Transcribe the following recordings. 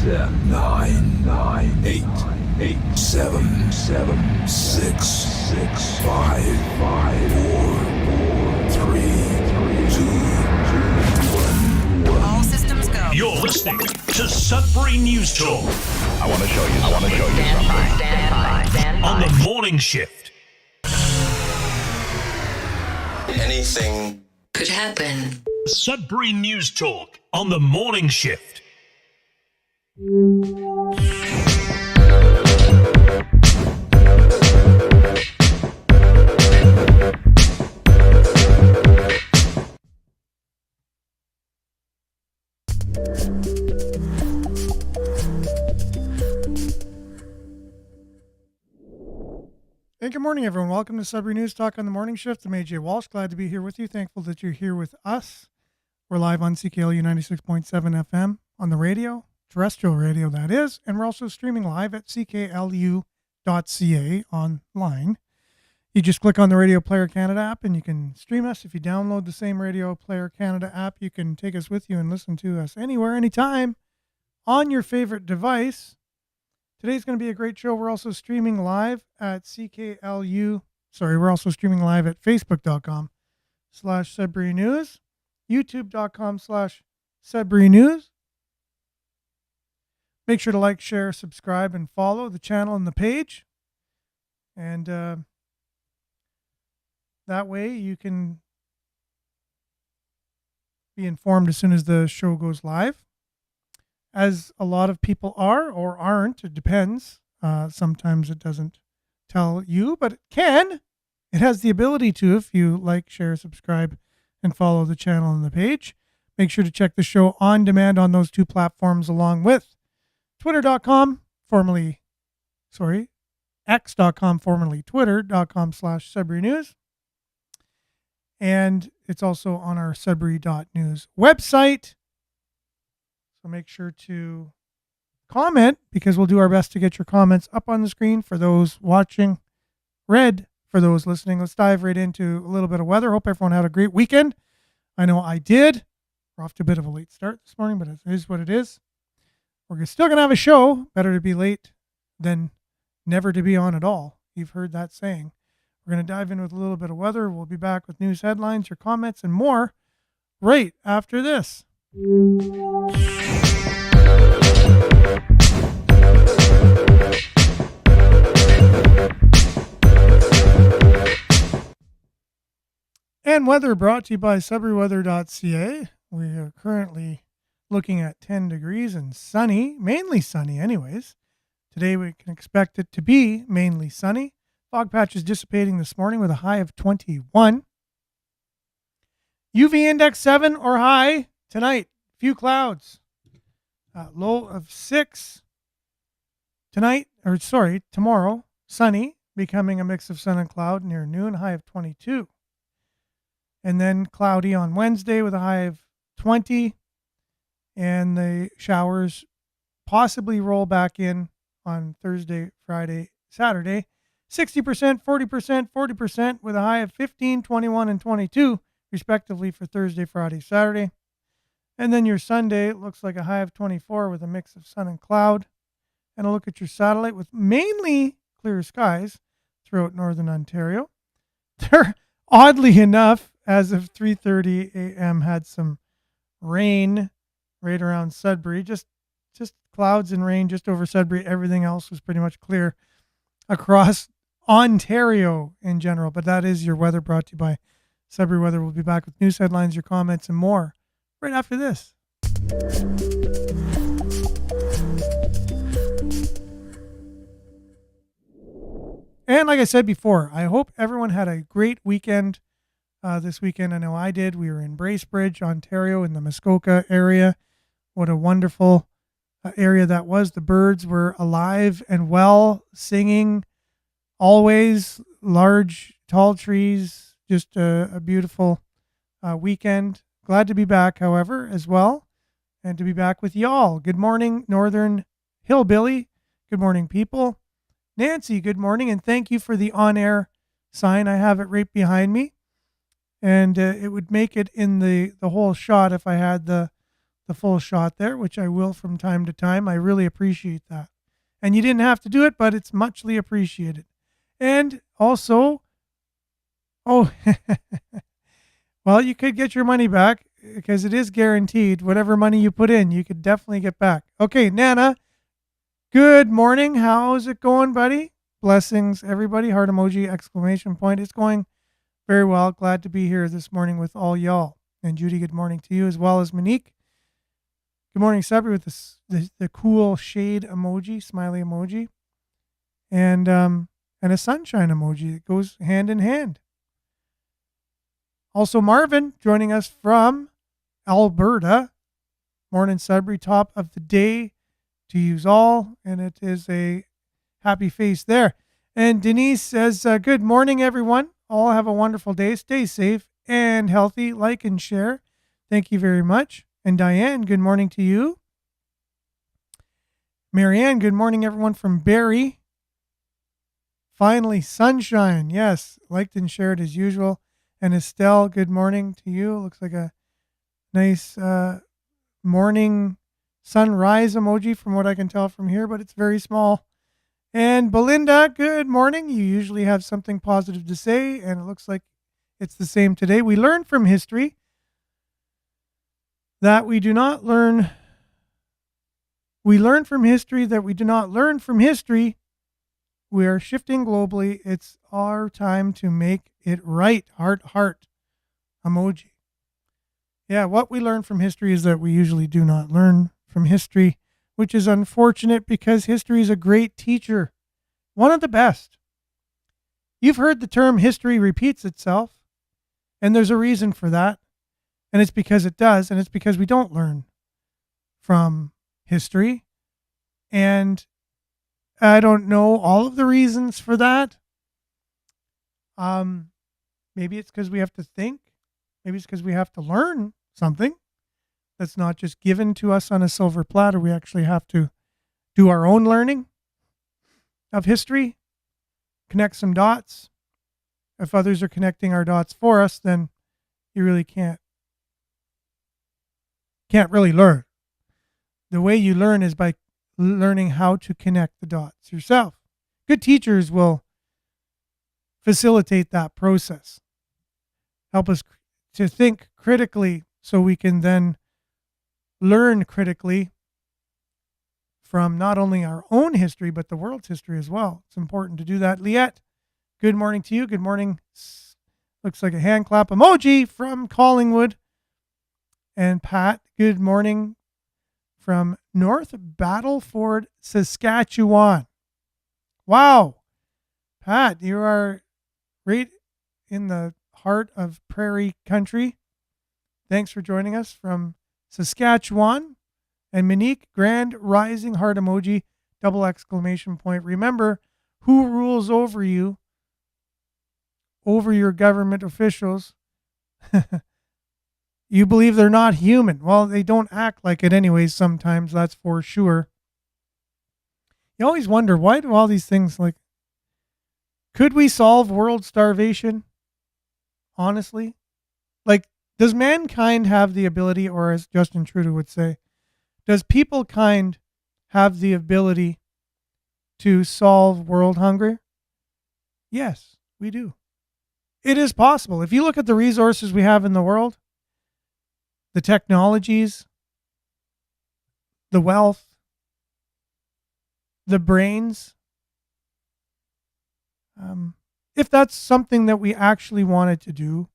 10, 9, 8, 7, 6, 5, 4, 3, 2, 1. All systems go. You're listening to Sudbury News Talk. I want to show you something. Stand by. On the morning shift. Anything Could happen. Sudbury News Talk on the morning shift. Hey, good morning, everyone. Welcome to Sudbury News Talk on the morning shift. I'm AJ Walsh. Glad to be here with you. Thankful that you're here with us. We're live on CKLU 96.7 FM on the radio, terrestrial radio, that is. And we're also streaming live at cklu.ca online. You just click on the Radio Player Canada app and you can stream us. If you download the same Radio Player Canada app, you can take us with you and listen to us anywhere, anytime on your favorite device. Today's going to be a great show. We're also streaming live at we're also streaming live at facebook.com/Sudbury News, youtube.com/Sudbury News. Make sure to like, share, subscribe, and follow the channel and the page. And that way you can be informed as soon as the show goes live. As a lot of people are or aren't, it depends. Sometimes it doesn't tell you, but it can. It has the ability to if you like, share, subscribe, and follow the channel and the page. Make sure to check the show on demand on those two platforms along with twitter.com, x.com, formerly twitter.com/Sudbury News. And it's also on our Sudbury.news website. So make sure to comment because we'll do our best to get your comments up on the screen for those watching, read for those listening. Let's dive right into a little bit of weather. Hope everyone had a great weekend. I know I did. We're off to a bit of a late start this morning, but it is what it is. We're still going to have a show. Better to be late than never to be on at all. You've heard that saying. We're going to dive in with a little bit of weather. We'll be back with news headlines, your comments, and more right after this. And weather brought to you by SudburyWeather.ca. We are currently looking at 10 degrees and sunny, mainly sunny anyways. Today we can expect it to be mainly sunny. Fog patches dissipating this morning with a high of 21. UV index 7 or high tonight. Few clouds. Low of 6. Tomorrow, sunny, becoming a mix of sun and cloud near noon, high of 22. And then cloudy on Wednesday with a high of 20. And the showers possibly roll back in on Thursday, Friday, Saturday. 60%, 40%, 40% with a high of 15, 21, and 22, respectively for Thursday, Friday, Saturday. And then your Sunday looks like a high of 24 with a mix of sun and cloud. And a look at your satellite with mainly clear skies throughout northern Ontario. There, oddly enough, as of 3:30 a.m. had some rain right around Sudbury. Just clouds and rain just over Sudbury. Everything else was pretty much clear across Ontario in general. But that is your weather brought to you by Sudbury Weather. We'll be back with news headlines, your comments, and more right after this. And like I said before, I hope everyone had a great weekend this weekend. I know I did. We were in Bracebridge, Ontario, in the Muskoka area. What a wonderful area that was. The birds were alive and well, singing always. Large, tall trees. Just a beautiful weekend. Glad to be back, however, as well, and to be back with y'all. Good morning, Northern Hillbilly. Good morning, people. Nancy, good morning, and thank you for the on-air sign. I have it right behind me, and it would make it in the whole shot if I had the the full shot there, which I will from time to time. I really appreciate that. And you didn't have to do it, but it's muchly appreciated. And also, oh, well, you could get your money back because it is guaranteed. Whatever money you put in, you could definitely get back. Okay, Nana, good morning. How's it going, buddy? Blessings, everybody. Heart emoji, exclamation point. It's going very well. Glad to be here this morning with all y'all. And Judy, good morning to you, as well as Monique. Good morning, Sudbury, with the cool shade emoji, smiley emoji, and a sunshine emoji that goes hand in hand. Also, Marvin joining us from Alberta. Morning, Sudbury, top of the day to use all, and it is a happy face there. And Denise says, good morning, everyone. All have a wonderful day. Stay safe and healthy. Like and share. Thank you very much. And Diane, good morning to you. Marianne, good morning, everyone from Barrie. Finally, sunshine. Yes, liked and shared as usual. And Estelle, good morning to you. Looks like a nice morning sunrise emoji from what I can tell from here, but it's very small. And Belinda, good morning. You usually have something positive to say, and it looks like it's the same today. We learned from history that we do not learn. We learn from history that we do not learn from history. We are shifting globally. It's our time to make it right. Heart emoji. Yeah, what we learn from history is that we usually do not learn from history, which is unfortunate because history is a great teacher, one of the best. You've heard the term history repeats itself, and there's a reason for that. And it's because it does, and it's because we don't learn from history. And I don't know all of the reasons for that. Maybe it's because we have to think. Maybe it's because we have to learn something that's not just given to us on a silver platter. We actually have to do our own learning of history, connect some dots. If others are connecting our dots for us, then you really can't really learn. The way you learn is by learning how to connect the dots yourself. Good teachers will facilitate that process, help us to think critically so we can then learn critically from not only our own history, but the world's history as well. It's important to do that. Liette, good morning to you. Good morning. Looks like a hand clap emoji from Collingwood. And Pat, good morning from North Battleford, Saskatchewan. Wow. Pat, you are right in the heart of prairie country. Thanks for joining us from Saskatchewan. And Monique, grand rising heart emoji, double exclamation point. Remember, who rules over you, over your government officials? You believe they're not human. Well, they don't act like it anyways sometimes, that's for sure. You always wonder, why do all these things, like, could we solve world starvation? Honestly? Like, does mankind have the ability, or as Justin Trudeau would say, does peoplekind have the ability to solve world hunger? Yes, we do. It is possible. If you look at the resources we have in the world, the technologies, the wealth, the brains, if that's something that we actually wanted to do,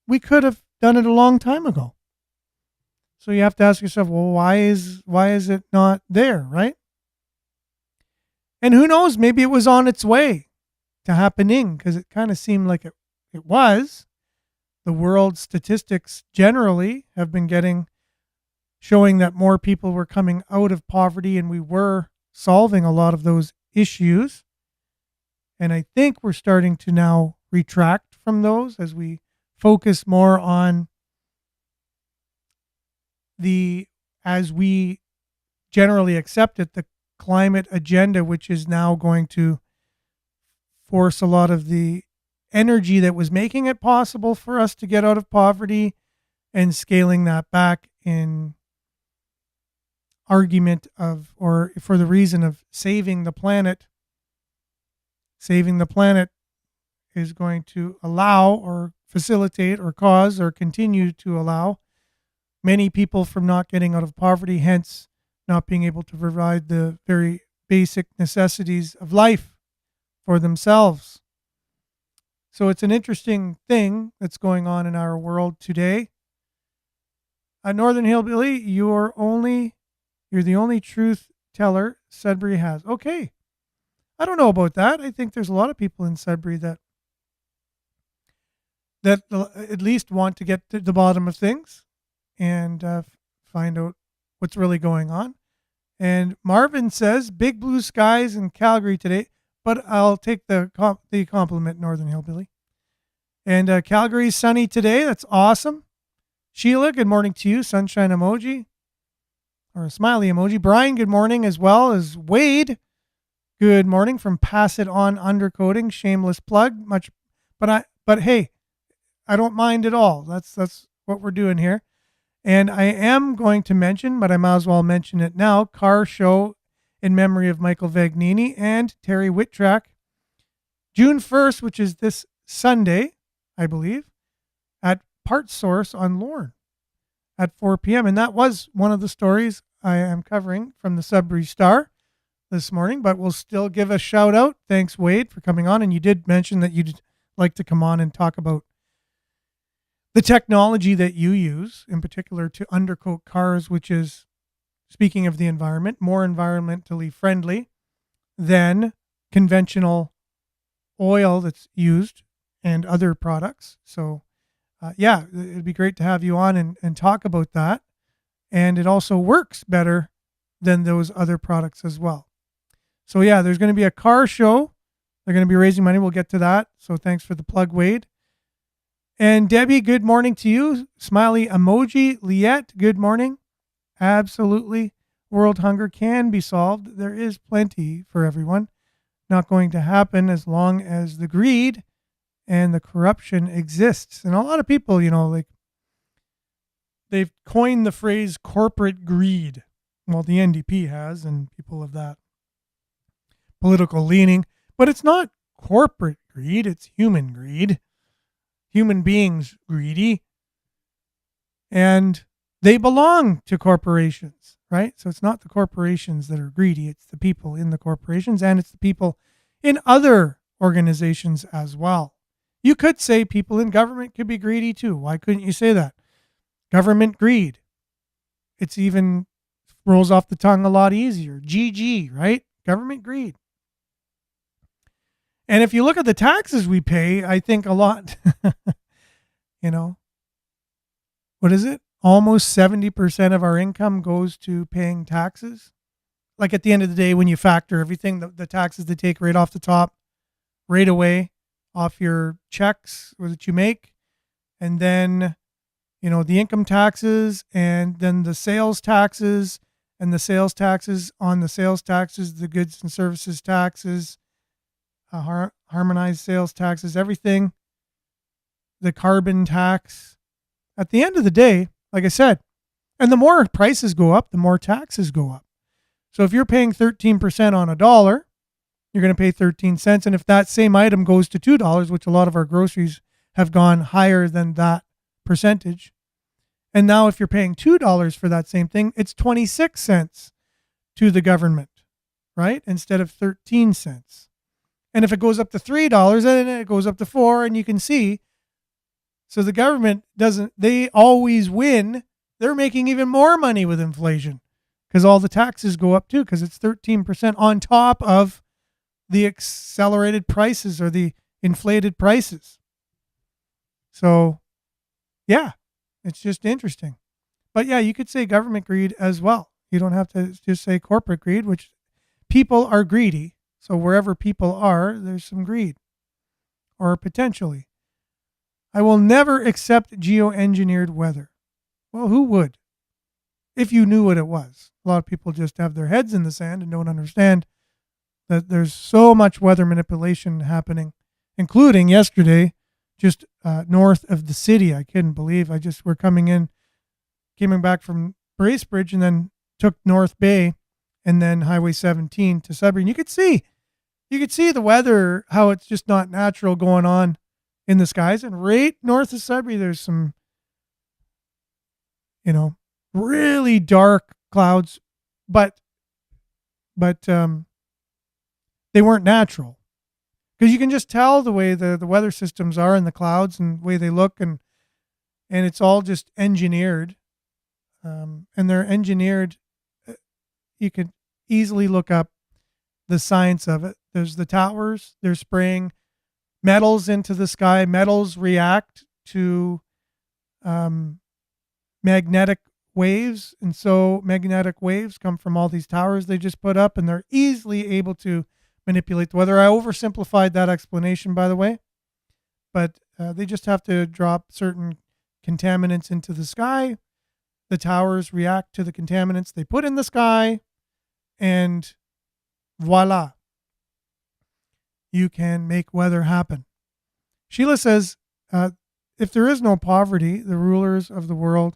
we could have done it a long time ago. So you have to ask yourself, well, why is it not there, right? And who knows, maybe it was on its way to happening, because it kind of seemed like it was. The world statistics generally have been showing that more people were coming out of poverty, and we were solving a lot of those issues. And I think we're starting to now retract from those as we focus more on as we generally accept it, the climate agenda, which is now going to force a lot of the energy that was making it possible for us to get out of poverty and scaling that back in argument of, or for the reason of saving the planet. Saving the planet is going to allow or facilitate or cause or continue to allow many people from not getting out of poverty, hence not being able to provide the very basic necessities of life for themselves. So it's an interesting thing that's going on in our world today. Northern Hillbilly, you're the only truth teller Sudbury has. Okay. I don't know about that. I think there's a lot of people in Sudbury that at least want to get to the bottom of things and find out what's really going on. And Marvin says, big blue skies in Calgary today, but I'll take the compliment, Northern Hillbilly. And Calgary's sunny today. That's awesome. Sheila, good morning to you. Sunshine emoji or a smiley emoji. Brian, good morning, as well as Wade. Good morning from Pass It On Undercoating. Shameless plug. But hey, I don't mind at all. That's what we're doing here. And I am going to mention, but I might as well mention it now, car show in memory of Michael Vagnini and Terry Whittrack. June 1st, which is this Sunday, I believe, at Part Source on Lorne at 4 p.m. And that was one of the stories I am covering from the Sudbury Star this morning, but we'll still give a shout out. Thanks, Wade, for coming on. And you did mention that you'd like to come on and talk about the technology that you use, in particular to undercoat cars, which is, speaking of the environment, more environmentally friendly than conventional oil that's used and other products. So, yeah, it'd be great to have you on and talk about that. And it also works better than those other products as well. So, yeah, there's going to be a car show. They're going to be raising money. We'll get to that. So thanks for the plug, Wade. And Debbie, good morning to you. Smiley emoji. Liette, good morning. Absolutely. World hunger can be solved. There is plenty for everyone. Not going to happen as long as the greed and the corruption exists. And a lot of people, like they've coined the phrase corporate greed. Well, the NDP has, and people of that political leaning, but it's not corporate greed. It's human greed. Human beings greedy, and they belong to corporations, right? So it's not the corporations that are greedy. It's the people in the corporations, and it's the people in other organizations as well. You could say people in government could be greedy too. Why couldn't you say that? Government greed. It's even rolls off the tongue a lot easier. GG, right? Government greed. And if you look at the taxes we pay, I think a lot, what is it? Almost 70% of our income goes to paying taxes. Like at the end of the day, when you factor everything, the taxes they take right off the top, right away off your checks that you make. And then, the income taxes, and then the sales taxes, and the sales taxes on the sales taxes, the goods and services taxes, harmonized sales taxes, everything, the carbon tax. At the end of the day, like I said, and the more prices go up, the more taxes go up. So if you're paying 13% on $1, you're going to pay 13 cents. And if that same item goes to $2, which a lot of our groceries have gone higher than that percentage, and now if you're paying $2 for that same thing, it's 26 cents to the government, right? Instead of 13 cents. And if it goes up to $3, then it goes up to $4, and you can see. So the government they always win. They're making even more money with inflation because all the taxes go up too, because it's 13% on top of the accelerated prices or the inflated prices. So, yeah, it's just interesting. But yeah, you could say government greed as well. You don't have to just say corporate greed, which people are greedy. So wherever people are, there's some greed, or potentially. I will never accept geoengineered weather. Well, who would? If you knew what it was. A lot of people just have their heads in the sand and don't understand that there's so much weather manipulation happening, including yesterday, just north of the city. I couldn't believe we're coming in coming back from Bracebridge and then took North Bay and then Highway 17 to Sudbury. And you could see the weather, how it's just not natural going on in the skies. And right north of Sudbury, there's some, really dark clouds, but they weren't natural, because you can just tell the way the weather systems are and the clouds and the way they look, and it's all just engineered, and they're engineered. You could easily look up the science of it. There's the towers. They're spraying metals into the sky. Metals react to magnetic waves, and so magnetic waves come from all these towers they just put up, and they're easily able to manipulate the weather. I oversimplified that explanation, by the way, but they just have to drop certain contaminants into the sky. The towers react to the contaminants they put in the sky, and voila, you can make weather happen. Sheila says, if there is no poverty, the rulers of the world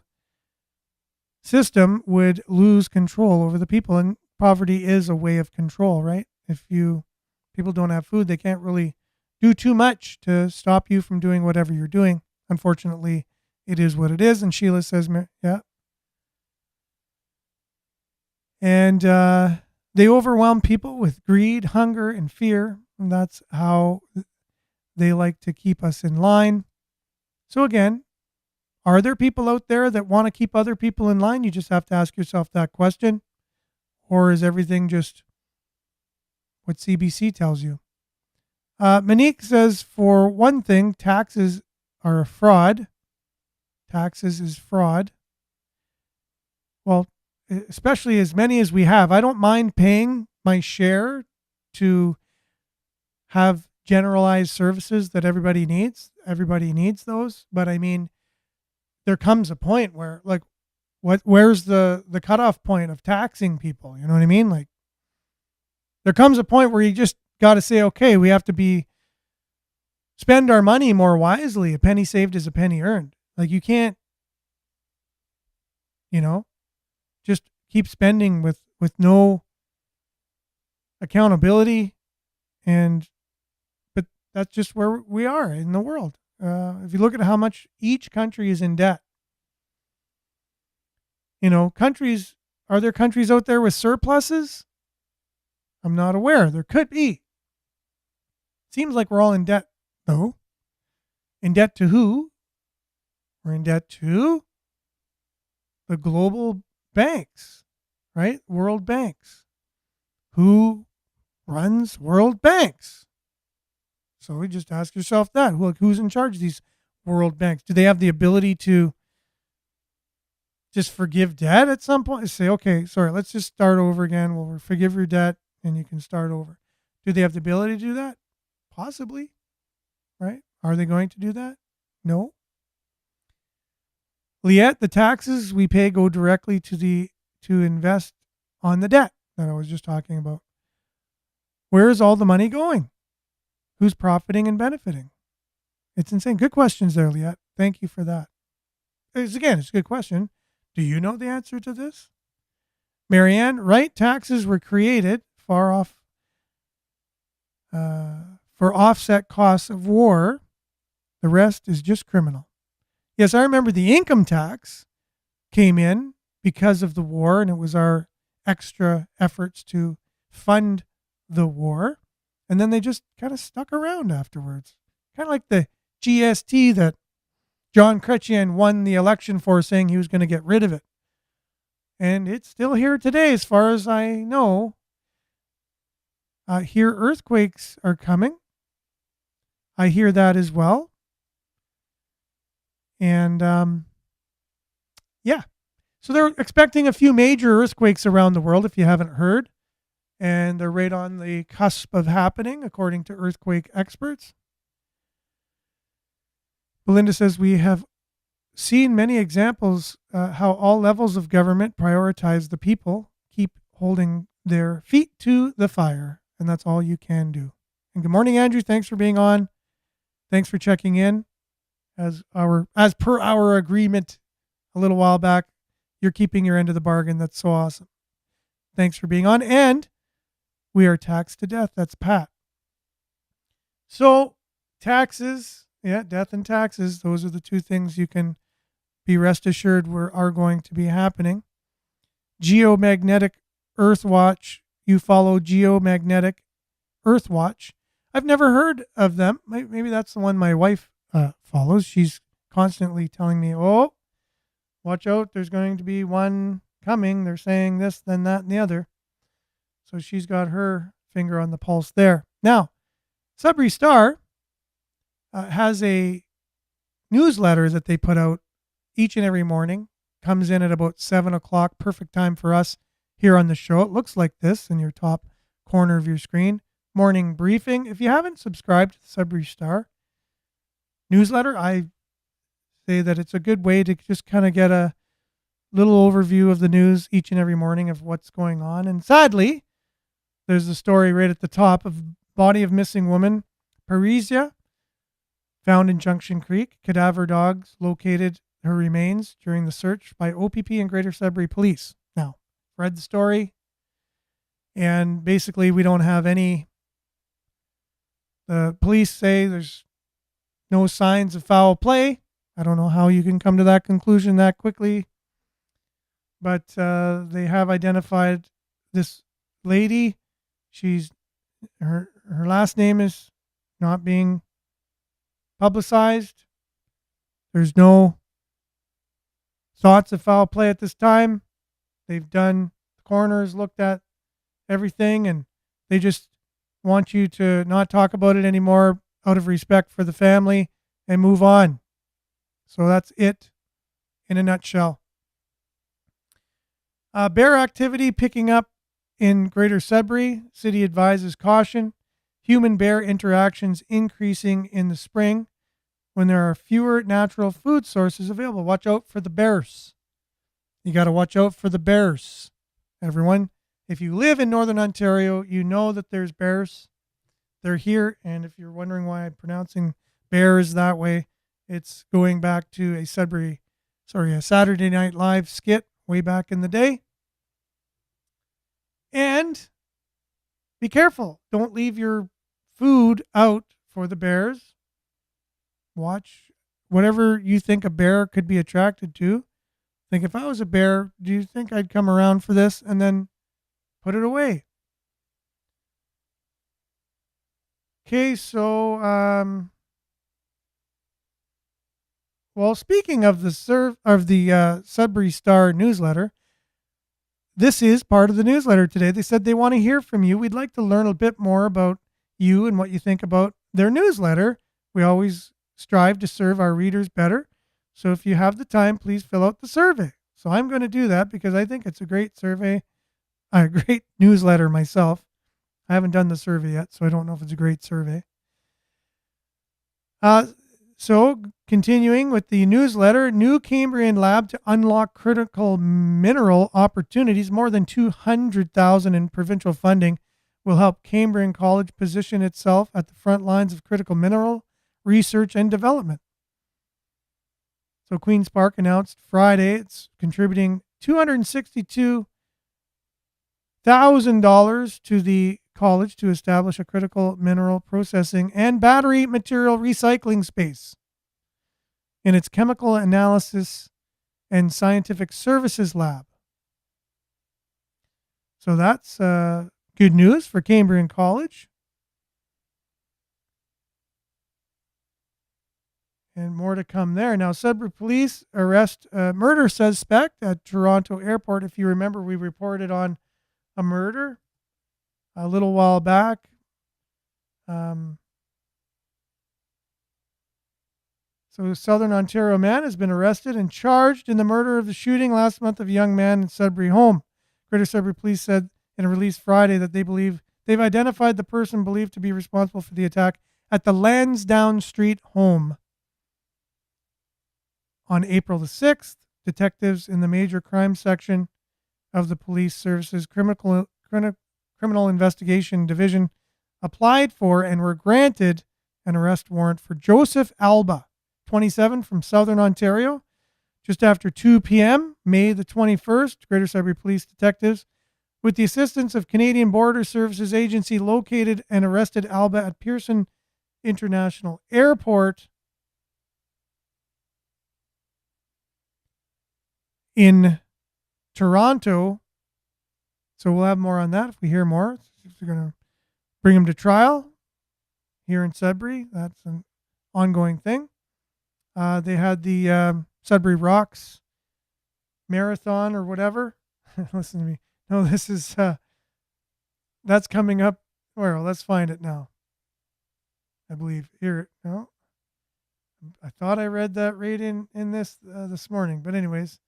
system would lose control over the people. And poverty is a way of control, right? If people don't have food, they can't really do too much to stop you from doing whatever you're doing. Unfortunately, it is what it is. And Sheila says, yeah. And they overwhelm people with greed, hunger, and fear. And that's how they like to keep us in line. So again, are there people out there that want to keep other people in line? You just have to ask yourself that question. Or is everything just what CBC tells you? Monique says, for one thing, taxes are a fraud. Taxes is fraud. Well, especially as many as we have. I don't mind paying my share to have generalized services that everybody needs. Everybody needs those. But I mean, there comes a point where, like, where's the cutoff point of taxing people? You know what I mean? Like, there comes a point where you just got to say, okay, we have to spend our money more wisely. A penny saved is a penny earned. Like, you can't, just keep spending with no accountability. But that's just where we are in the world. If you look at how much each country is in debt, are there countries out there with surpluses? I'm not aware. There could be. Seems like we're all in debt, though. In debt to who? We're in debt to the global banks, right? World banks. Who runs world banks? So we just ask yourself that. Who's in charge of these world banks? Do they have the ability to just forgive debt at some point? Say, okay, sorry, let's just start over again. We'll forgive your debt and you can start over. Do they have the ability to do that? Possibly, right? Are they going to do that? No. Liette, the taxes we pay go directly to invest on the debt that I was just talking about. Where is all the money going? Who's profiting and benefiting? It's insane. Good questions there, Liette. Thank you for that. It's a good question. Do you know the answer to this? Marianne, right, taxes were created for offset costs of war. The rest is just criminal. Yes, I remember the income tax came in because of the war, and it was our extra efforts to fund the war. And then they just kind of stuck around afterwards. Kind of like the GST that John Chrétien won the election for, saying he was going to get rid of it. And it's still here today, as far as I know. I hear earthquakes are coming. I hear that as well. And, yeah. So they're expecting a few major earthquakes around the world, if you haven't heard. And they're right on the cusp of happening, according to earthquake experts. Belinda says, we have seen many examples how all levels of government prioritize the people, keep holding their feet to the fire, and that's all you can do. And good morning, Andrew. Thanks for being on. Thanks for checking in. As per our agreement a little while back, you're keeping your end of the bargain. That's so awesome. Thanks for being on. And we are taxed to death. That's Pat. So taxes, death and taxes, those are the two things you can be rest assured are going to be happening. Geomagnetic Earth Watch. You follow Geomagnetic Earth Watch. I've never heard of them. Maybe that's the one my wife follows. She's constantly telling me, oh, watch out, there's going to be one coming. They're saying this, then that, and the other. So she's got her finger on the pulse there. Now, Sudbury Star has a newsletter that they put out each and every morning. Comes in at about 7 o'clock. Perfect time for us here on the show. It looks like this in your top corner of your screen. Morning briefing. If you haven't subscribed to the Sudbury Star newsletter, I say that it's a good way to just kind of get a little overview of the news each and every morning of what's going on. And sadly, there's a story right at the top of body of missing woman, Parisia, found in Junction Creek. Cadaver dogs located her remains during the search by OPP and Greater Sudbury Police. Now, read the story, and basically we don't have any. The police say there's no signs of foul play. I don't know how you can come to that conclusion that quickly, but they have identified this lady. Her last name is not being publicized. There's no thoughts of foul play at this time. The coroner's looked at everything, and they just want you to not talk about it anymore out of respect for the family and move on. So that's it in a nutshell. Bear activity picking up in Greater Sudbury. City advises caution. Human-bear interactions increasing in the spring when there are fewer natural food sources available. Watch out for the bears. You got to watch out for the bears. Everyone, if you live in Northern Ontario, you know that there's bears. They're here, and if you're wondering why I'm pronouncing bears that way, it's going back to a Saturday Night Live skit way back in the day. And be careful. Don't leave your food out for the bears. Watch whatever you think a bear could be attracted to. Think, if I was a bear, do you think I'd come around for this? And then put it away. Okay, so well, speaking of the Sudbury Star newsletter, this is part of the newsletter today. They said they want to hear from you. We'd like to learn a bit more about you and what you think about their newsletter. We always strive to serve our readers better. So if you have the time, please fill out the survey. So I'm going to do that because I think it's a great survey, a great newsletter myself. I haven't done the survey yet, so I don't know if it's a great survey. So continuing with the newsletter, new Cambrian lab to unlock critical mineral opportunities. More than $200,000 in provincial funding will help Cambrian College position itself at the front lines of critical mineral research and development. So Queen's Park announced Friday it's contributing $262,000 to the college to establish a critical mineral processing and battery material recycling space in its chemical analysis and scientific services lab. So that's good news for Cambrian College. And more to come there. Now, Sudbury police arrest a murder suspect at Toronto Airport. If you remember, we reported on a murder a little while back. So a Southern Ontario man has been arrested and charged in the murder of the shooting last month of a young man in Sudbury home. Greater Sudbury Police said in a release Friday that they believe they've identified the person believed to be responsible for the attack at the Lansdowne Street home. On April the 6th, detectives in the major crime section of the Police Services Criminal Investigation Division applied for and were granted an arrest warrant for Joseph Alba, 27, from Southern Ontario, Just after 2 p.m., May the 21st, Greater Sudbury Police detectives, with the assistance of Canadian Border Services Agency, located and arrested Alba at Pearson International Airport in Toronto. So we'll have more on that if we hear more. If they're going to bring him to trial here in Sudbury, that's an ongoing thing. They had the Sudbury Rocks Marathon or whatever. Listen to me. No, this is that's coming up. Well, let's find it now. I believe here. No, I thought I read that right in this morning. But anyways,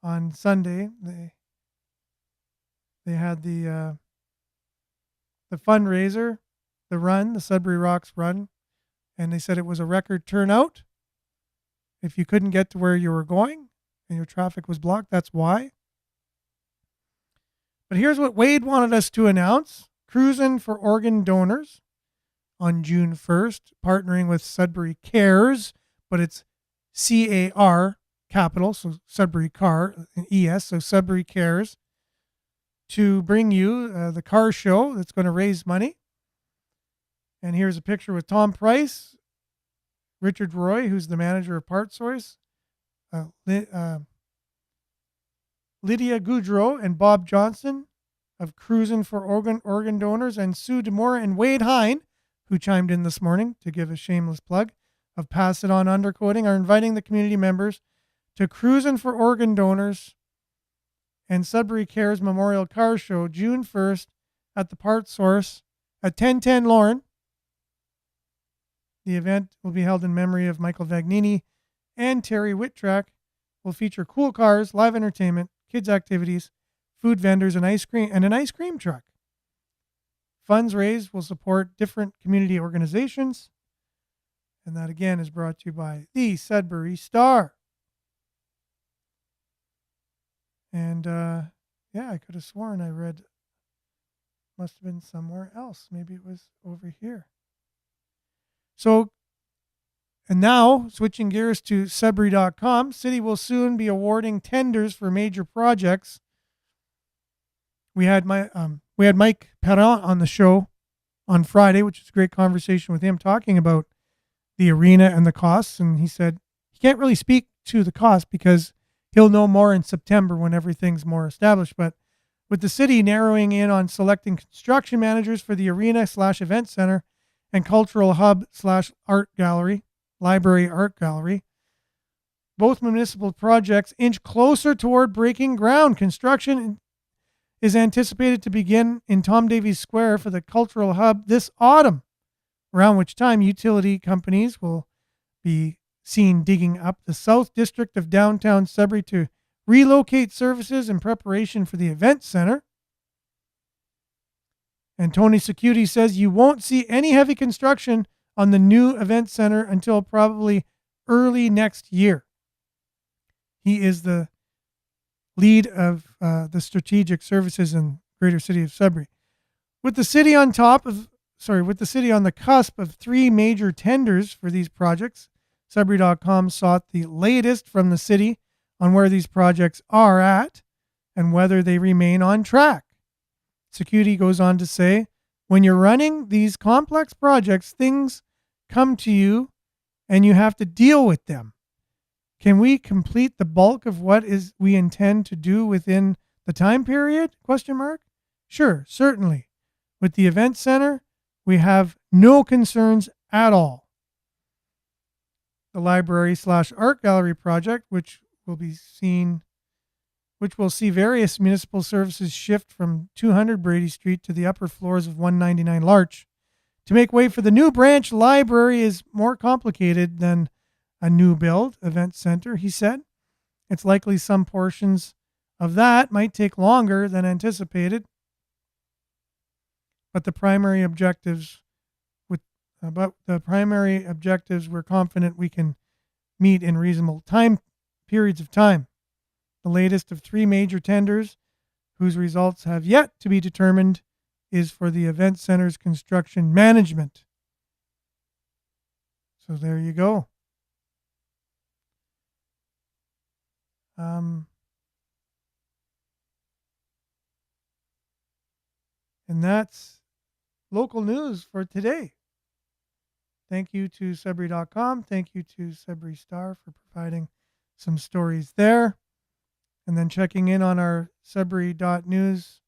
on Sunday they had the fundraiser, the run, the Sudbury Rocks run, and they said it was a record turnout. If you couldn't get to where you were going and your traffic was blocked, that's why. But here's what Wade wanted us to announce. Cruising for Organ Donors on June 1st, partnering with Sudbury Cares, but it's CAR, capital, so Sudbury Car, and ES, so Sudbury Cares, to bring you the car show that's going to raise money. And here's a picture with Tom Price, Richard Roy, who's the manager of PartSource, Lydia Goudreau and Bob Johnson of Cruising for Organ Donors, and Sue Demora and Wade Hine, who chimed in this morning to give a shameless plug of Pass It On Undercoating, are inviting the community members to Cruising for Organ Donors and Sudbury Cares Memorial Car Show June 1st at the PartSource at 1010 Lorne. The event will be held in memory of Michael Vagnini and Terry Whittrack. Will feature cool cars, live entertainment, kids activities, food vendors, and an ice cream truck. Funds raised will support different community organizations. And that again is brought to you by the Sudbury Star. And I could have sworn I read, must have been somewhere else. Maybe it was over here. So, and now switching gears to Sudbury.com, City will soon be awarding tenders for major projects. We had Mike Perron on the show on Friday, which is a great conversation with him talking about the arena and the costs. And he said he can't really speak to the cost because he'll know more in September when everything's more established. But with the city narrowing in on selecting construction managers for the arena/event center and cultural hub/art gallery, library art gallery, both municipal projects inch closer toward breaking ground. Construction is anticipated to begin in Tom Davies Square for the cultural hub this autumn, around which time utility companies will be seen digging up the South District of downtown Sudbury to relocate services in preparation for the event center. And Tony Security says you won't see any heavy construction on the new event center until probably early next year. He is the lead of the strategic services in Greater City of Sudbury. With the city on the cusp of three major tenders for these projects, Sudbury.com sought the latest from the city on where these projects are at and whether they remain on track. Security goes on to say, when you're running these complex projects, things come to you and you have to deal with them. Can we complete the bulk of what we intend to do within the time period? ? Sure, certainly. With the event center, we have no concerns at all. The library/art gallery project, which will see various municipal services shift from 200 Brady Street to the upper floors of 199 Larch. To make way for the new branch library is more complicated than a new build event center, he said. It's likely some portions of that might take longer than anticipated, but the primary objectives we're confident we can meet in reasonable periods of time. The latest of three major tenders, whose results have yet to be determined, is for the event center's construction management. So there you go. And that's local news for today. Thank you to Sudbury.com. Thank you to Sudbury Star for providing some stories there. And then checking in on our Sudbury.news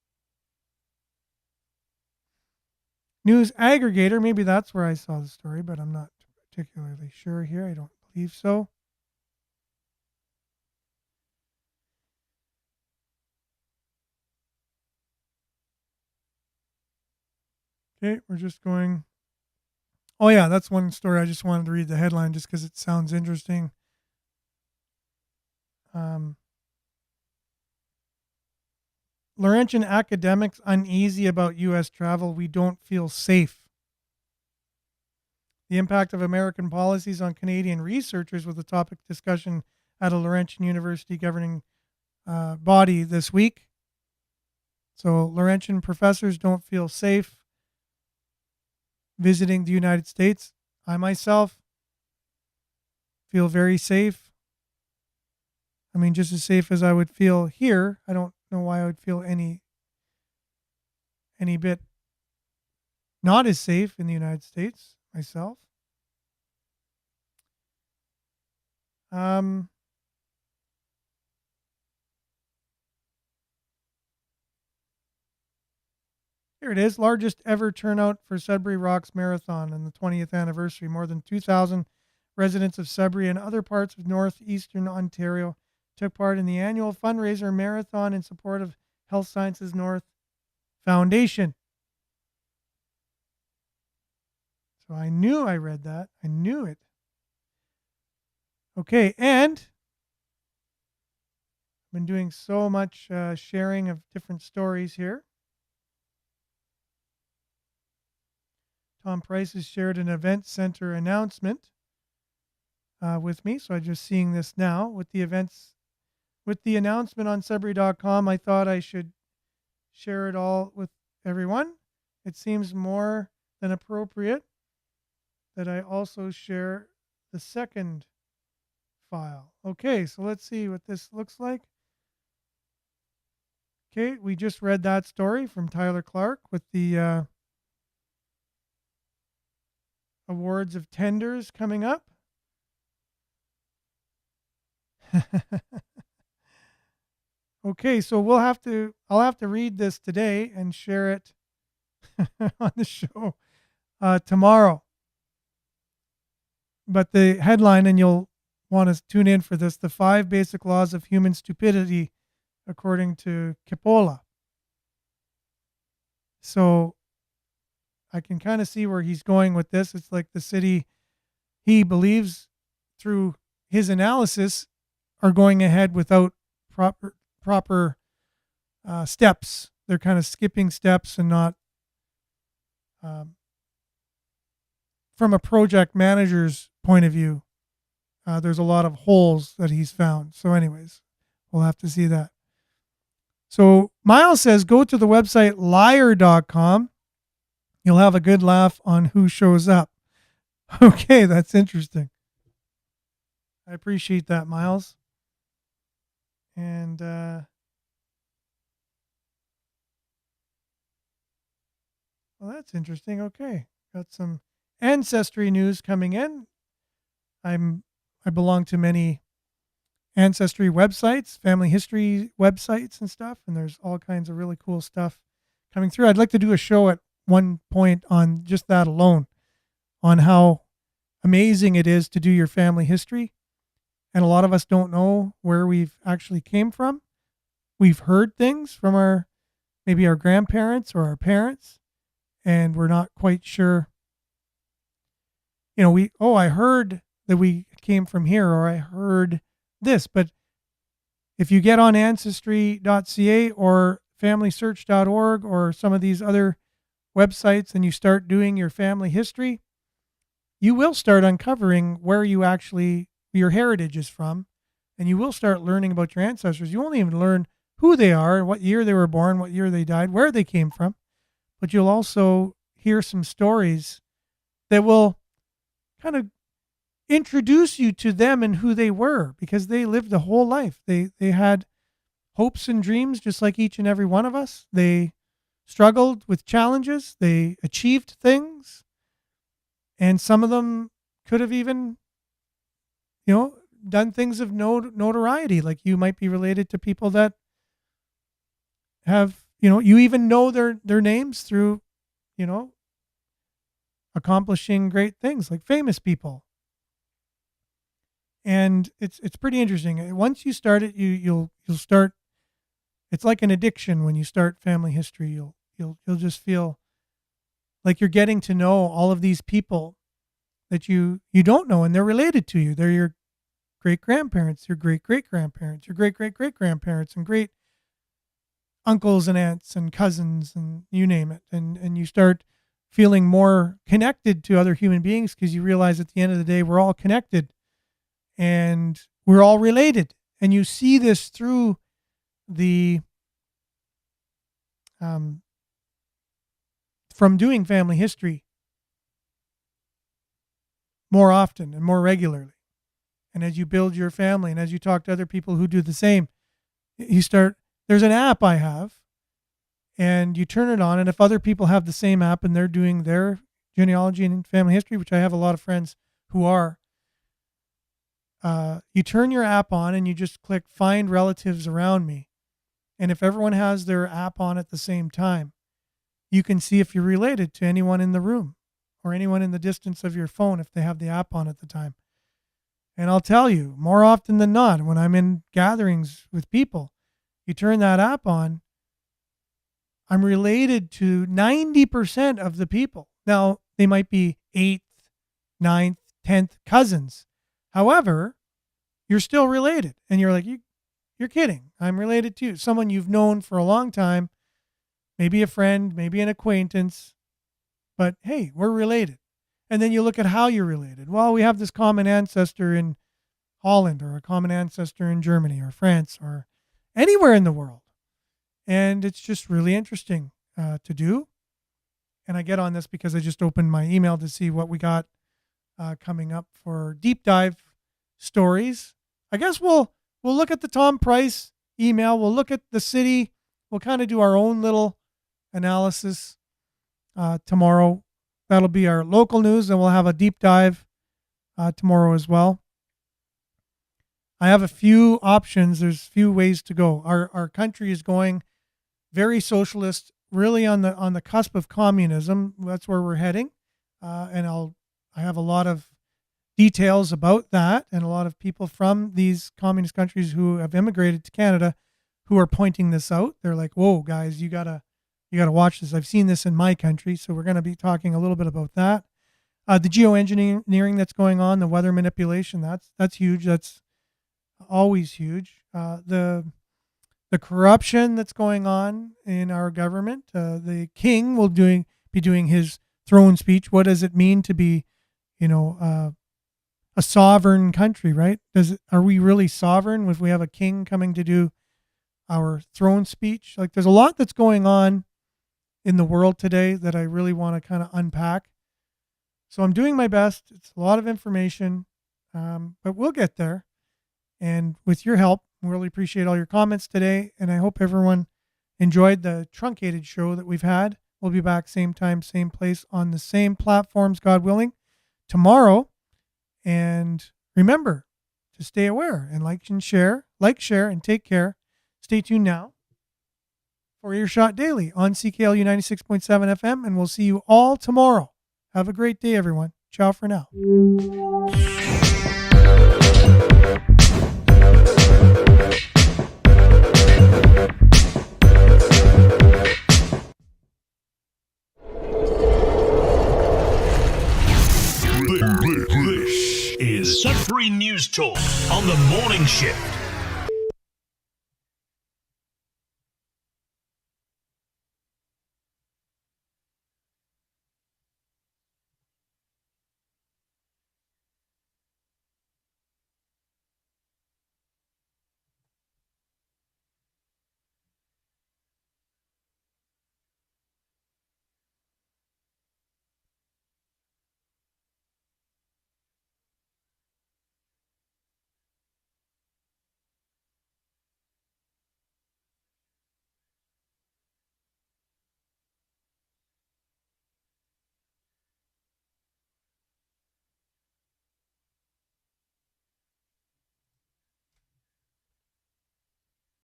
news aggregator. Maybe that's where I saw the story, but I'm not particularly sure here. I don't believe so. Okay, we're just going. Oh, yeah, that's one story. I just wanted to read the headline just because it sounds interesting. Laurentian academics uneasy about U.S. travel. We don't feel safe. The impact of American policies on Canadian researchers was the topic discussion at a Laurentian University governing body this week. So Laurentian professors don't feel safe visiting the United States. I myself feel very safe. I mean, just as safe as I would feel here. I don't know why I would feel any bit not as safe in the United States myself. Here it is, largest ever turnout for Sudbury Rocks Marathon and the 20th anniversary. More than 2,000 residents of Sudbury and other parts of northeastern Ontario took part in the annual fundraiser marathon in support of Health Sciences North Foundation. So I knew I read that. I knew it. Okay, and I've been doing so much sharing of different stories here. Tom Price has shared an event center announcement with me, so I'm just seeing this now with the announcement on Sudbury.com. I thought I should share it all with everyone. It seems more than appropriate that I also share the second file. Okay, so let's see what this looks like. Okay, we just read that story from Tyler Clark with the awards of tenders coming up. Okay, so I'll have to read this today and share it on the show tomorrow. But the headline, and you'll want to tune in for this, the 5 basic laws of human stupidity, according to Coppola. So I can kind of see where he's going with this. It's like the city, he believes through his analysis, are going ahead without proper steps. They're kind of skipping steps and not from a project manager's point of view. There's a lot of holes that he's found. So anyways, we'll have to see that. So Miles says, go to the website liar.com. You'll have a good laugh on who shows up. Okay, that's interesting. I appreciate that, Miles. And well, that's interesting. Okay, got some ancestry news coming in. I belong to many ancestry websites, family history websites and stuff, and there's all kinds of really cool stuff coming through. I'd like to do a show at one point on just that alone, on how amazing it is to do your family history. And a lot of us don't know where we've actually came from. We've heard things from maybe our grandparents or our parents, and we're not quite sure. You know, I heard that we came from here, or I heard this. But if you get on ancestry.ca or familysearch.org or some of these other websites and you start doing your family history, you will start uncovering where your heritage is from, and you will start learning about your ancestors. You won't even learn who they are, what year they were born, what year they died, where they came from, but you'll also hear some stories that will kind of introduce you to them and who they were, because they lived a whole life. They had hopes and dreams just like each and every one of us. They struggled with challenges. They achieved things. And some of them could have even, done things of notoriety. Like you might be related to people that have, you even know their names through, accomplishing great things like famous people. And it's pretty interesting. Once you start it, you'll start. It's like an addiction when you start family history. You'll just feel like you're getting to know all of these people that you don't know, and they're related to you. They're your great grandparents, your great great grandparents, your great great great grandparents, and great uncles and aunts and cousins, and you name it. And you start feeling more connected to other human beings because you realize at the end of the day we're all connected and we're all related. And you see this through the from doing family history more often and more regularly. And as you build your family and as you talk to other people who do the same, there's an app I have, and you turn it on, and if other people have the same app and they're doing their genealogy and family history, which I have a lot of friends who are, you turn your app on and you just click find relatives around me. And if everyone has their app on at the same time, you can see if you're related to anyone in the room or anyone in the distance of your phone if they have the app on at the time. And I'll tell you, more often than not, when I'm in gatherings with people, you turn that app on, I'm related to 90% of the people. Now, they might be 8th, 9th, 10th cousins. However, you're still related. And you're like, you're kidding. I'm related to you. Someone you've known for a long time, maybe a friend, maybe an acquaintance, but hey, we're related. And then you look at how you're related. Well, we have this common ancestor in Holland, or a common ancestor in Germany or France or anywhere in the world. And it's just really interesting to do. And I get on this because I just opened my email to see what we got coming up for deep dive stories. I guess we'll look at the Tom Price email. We'll look at the city. We'll kind of do our own little analysis tomorrow. That'll be our local news, and we'll have a deep dive tomorrow as well. I have a few options. There's a few ways to go. Our country is going very socialist, really on the cusp of communism. That's where we're heading, and I have a lot of details about that, and a lot of people from these communist countries who have immigrated to Canada who are pointing this out. They're like, "Whoa, guys, you gotta watch this. I've seen this in my country." So we're going to be talking a little bit about that. The geoengineering that's going on, the weather manipulation, that's huge. That's always huge. The corruption that's going on in our government. The king will be doing his throne speech. What does it mean to be, a sovereign country, right? Are we really sovereign if we have a king coming to do our throne speech? Like, there's a lot that's going on in the world today that I really want to kind of unpack. So I'm doing my best. It's a lot of information, but we'll get there. And with your help, we really appreciate all your comments today. And I hope everyone enjoyed the truncated show that we've had. We'll be back same time, same place on the same platforms, God willing, tomorrow. And remember to stay aware and like, share, and take care. Stay tuned now for Earshot Daily on CKLU 96.7 FM, and we'll see you all tomorrow. Have a great day, everyone. Ciao for now. This is Sudbury News Talk on the morning shift.